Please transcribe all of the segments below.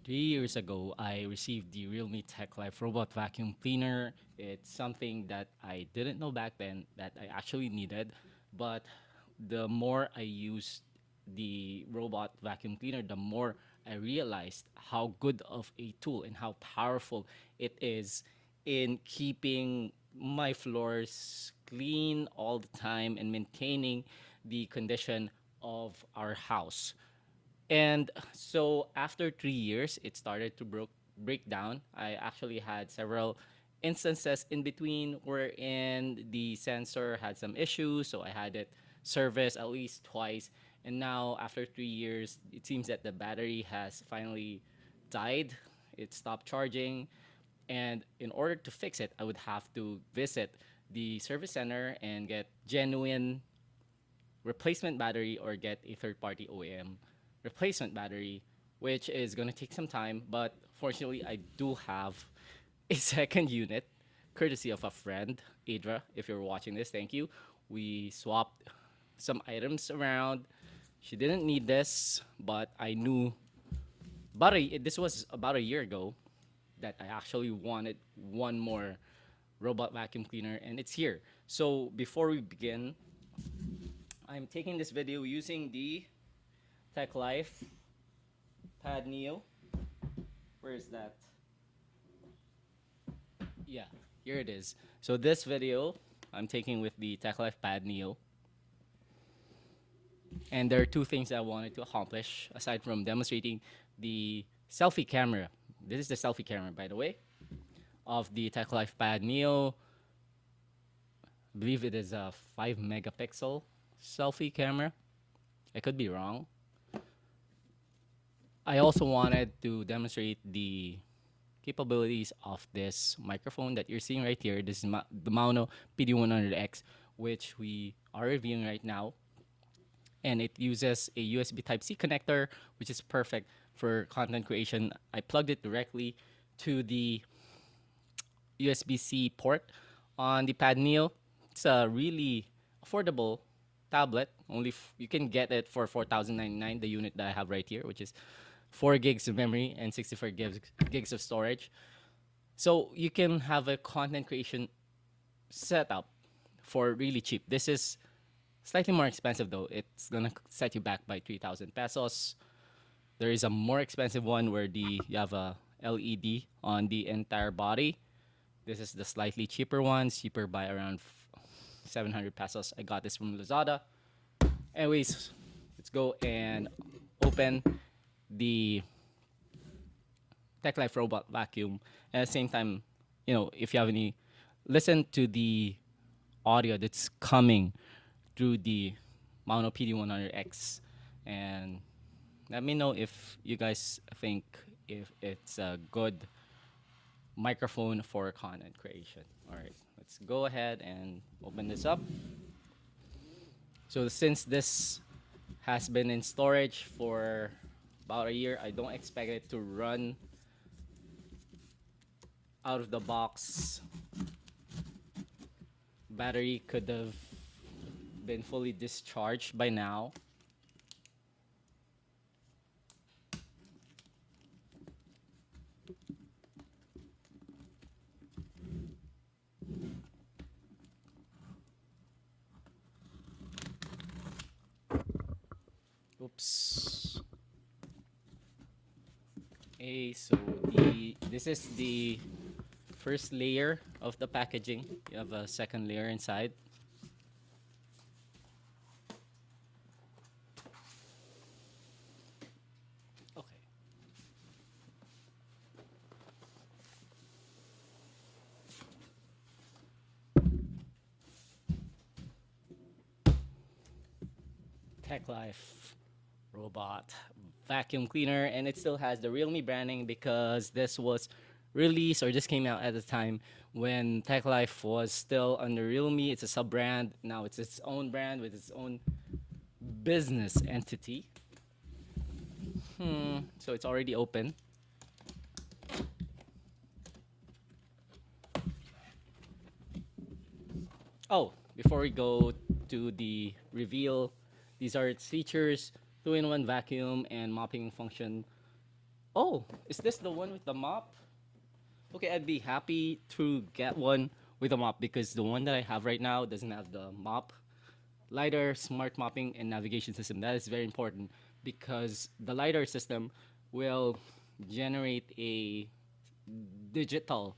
3 years ago, I received the Realme TechLife Robot Vacuum Cleaner. It's something that I didn't know back then that I actually needed, but the more I used the robot vacuum cleaner, the more I realized how good of a tool and how powerful it is in keeping my floors clean all the time and maintaining the condition of our house. And so after 3 years, it started to break down. I actually had several instances in between wherein the sensor had some issues, so I had it serviced at least twice. And now, after 3 years, it seems that the battery has finally died. It stopped charging. And in order to fix it, I would have to visit the service center and get genuine replacement battery or get a third party OEM replacement battery, which is going to take some time. But fortunately, I do have a second unit, courtesy of a friend, Adra. If you're watching this, thank you. We swapped some items around. She didn't need this, but I knew this was about a year ago that I actually wanted one more robot vacuum cleaner, and it's here. So before we begin, I'm taking this video using the TechLife Pad Neo. Where is that? Yeah, here it is. So this video I'm taking with the TechLife Pad Neo. And there are two things I wanted to accomplish aside from demonstrating the selfie camera. This is the selfie camera, by the way, of the TechLife Pad Neo. I believe it is a 5 megapixel selfie camera. I could be wrong. I also wanted to demonstrate the capabilities of this microphone that you're seeing right here. This is the Maono PD100X, which we are reviewing right now. And it uses a USB Type-C connector, which is perfect for content creation. I plugged it directly to the USB-C port on the Pad Neo. It's a really affordable tablet. You can get it for 4,099, the unit that I have right here, which is 4 gigs of memory and 64 gigs of storage. So you can have a content creation setup for really cheap. This is slightly more expensive though. It's gonna set you back by 3,000 pesos. There is a more expensive one where you have a LED on the entire body. This is the slightly cheaper one, cheaper by around 700 pesos. I got this from Lazada. Anyways, let's go and open the TechLife Robot Vacuum. And at the same time, if you have any, listen to the audio that's coming through the Maono PD100X, and let me know if you guys think if it's a good microphone for content creation. All right, let's go ahead and open this up. So since this has been in storage for about a year, I don't expect it to run out of the box. Battery could have been fully discharged by now. Oops. Okay, so this is the first layer of the packaging. You have a second layer inside. Okay. TechLife Robot Vacuum Cleaner, and it still has the Realme branding because this was released or just came out at the time when TechLife was still under Realme. It's a sub brand. Now it's its own brand with its own business entity. So it's already open. Oh, before we go to the reveal, these are its features: 2-in-1 vacuum and mopping function. Oh, is this the one with the mop? Okay, I'd be happy to get one with a mop because the one that I have right now doesn't have the mop. LiDAR, smart mapping, and navigation system. That is very important because the LiDAR system will generate a digital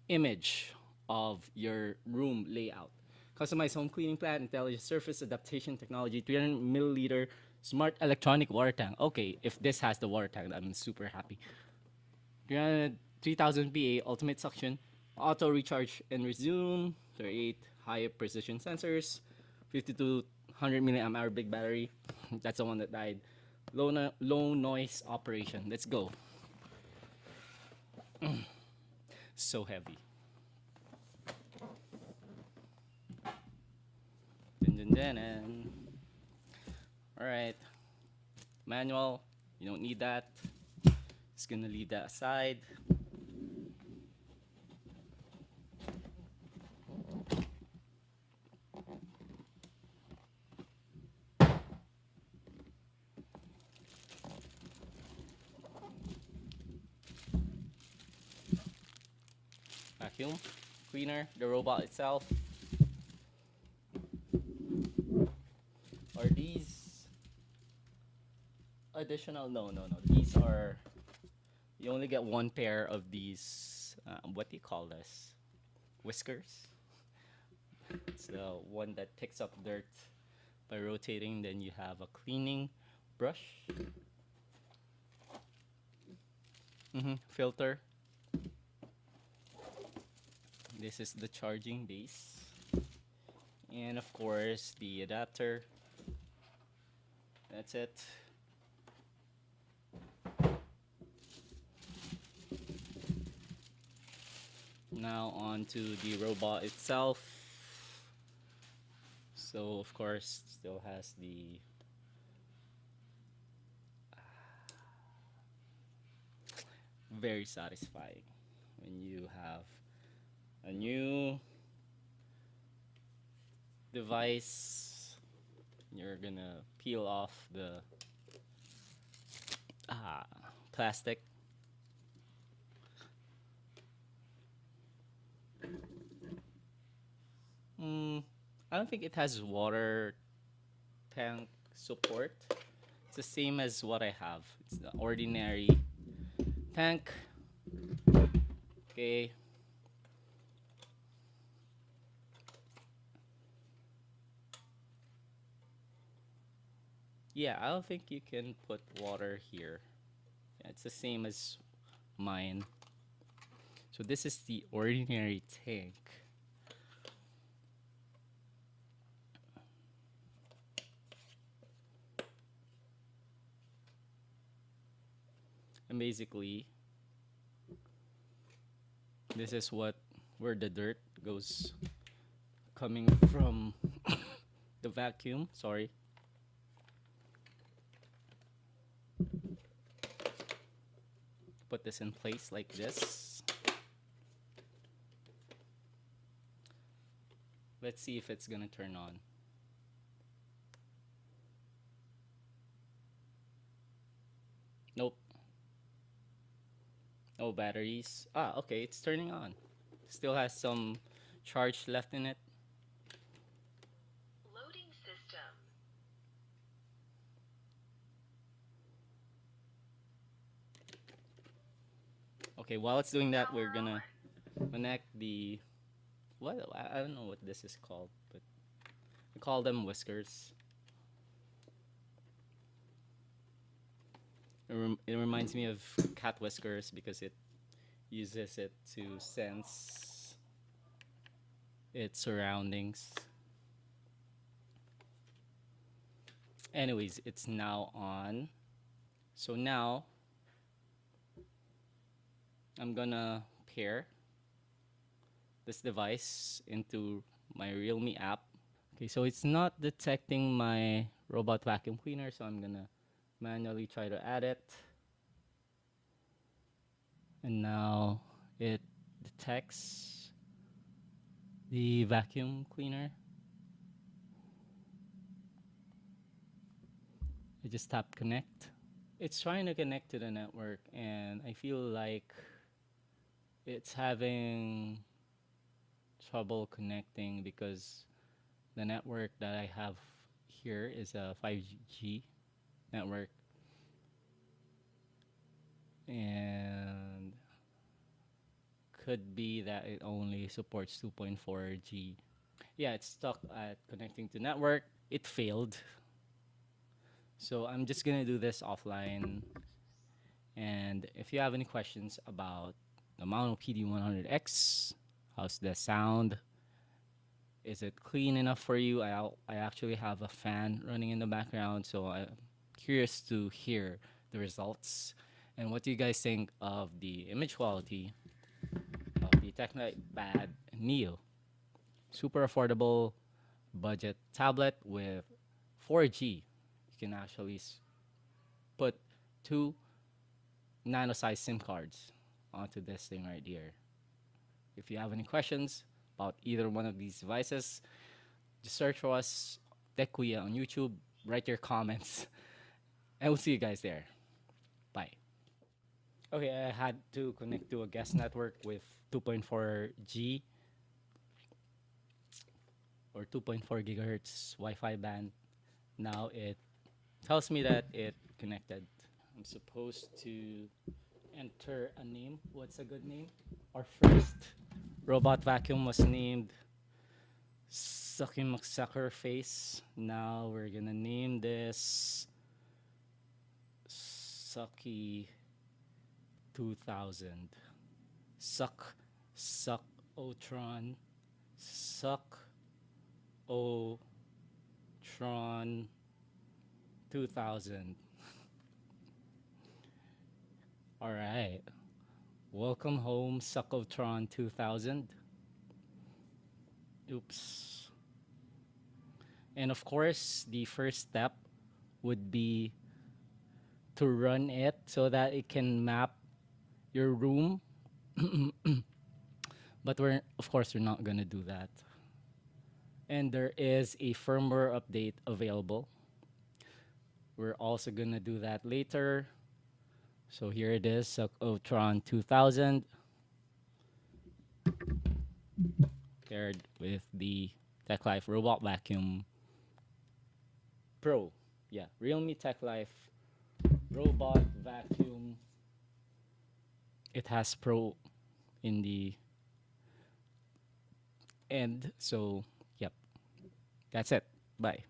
image of your room layout. Customized home cleaning plan, intelligent surface adaptation technology, 300 milliliter smart electronic water tank. Okay, if this has the water tank, I'm super happy. 3000 PA ultimate suction, auto recharge and resume, 38 high precision sensors, 5200 milliamp hour big battery. That's the one that died. Low noise operation. Let's go. So heavy. Dun, dun, dun, dun. All right. Manual. You don't need that. Just gonna leave that aside. Vacuum cleaner, the robot itself. Are these additional? No, no, no. These are. You only get one pair of these. What do you call this? Whiskers. It's the one that picks up dirt by rotating. Then you have a cleaning brush, filter. This is the charging base, and of course the adapter. That's it. Now on to the robot itself. So of course still has the very satisfying when you have a new device. You're gonna peel off the ah, plastic. Mm, I don't think it has water tank support. It's the same as what I have. It's the ordinary tank. Okay. Yeah, I don't think you can put water here. Yeah, it's the same as mine. So this is the ordinary tank. And basically, this is what where the dirt goes coming from the vacuum. Sorry. Put this in place like this. Let's see if it's gonna turn on. Nope. No batteries. Ah, okay, it's turning on. Still has some charge left in it. Loading system. Okay, while it's doing that, we're Power gonna on. connect the what? I don't know what this is called, but we call them whiskers. It reminds me of cat whiskers because it uses it to sense its surroundings. Anyways, it's now on. So now I'm gonna pair this device into my Realme app. Okay, so it's not detecting my robot vacuum cleaner, so I'm gonna manually try to add it. And now it detects the vacuum cleaner. I just tap connect. It's trying to connect to the network, and I feel like it's having trouble connecting because the network that I have here is a 5G network, and could be that it only supports 2.4G. Yeah, it's stuck at connecting to network. It failed. So I'm just gonna do this offline. And if you have any questions about the Maono PD100X, how's the sound? Is it clean enough for you? I actually have a fan running in the background, so I'm curious to hear the results. And what do you guys think of the image quality of the TechLife Pad Neo? Super affordable budget tablet with 4G. You can actually put two nano-sized SIM cards onto this thing right here. If you have any questions about either one of these devices, just search for us, TechQuia on YouTube, write your comments, and we'll see you guys there. Bye. Okay, I had to connect to a guest network with 2.4G or 2.4 gigahertz Wi-Fi band. Now it tells me that it connected. I'm supposed to enter a name. What's a good name? Our first robot vacuum was named Sucky McSucker Face. Now we're gonna name this Sucky 2000. Suck Otron. Suck Otron 2000. All right. Welcome home, Suckotron 2000. Oops. And of course, the first step would be to run it so that it can map your room. But of course, we're not going to do that. And there is a firmware update available. We're also going to do that later. So here it is, Suckotron 2000 paired with the TechLife Robot Vacuum Pro. Yeah, Realme TechLife Robot Vacuum. It has Pro in the end. So, yep. That's it. Bye.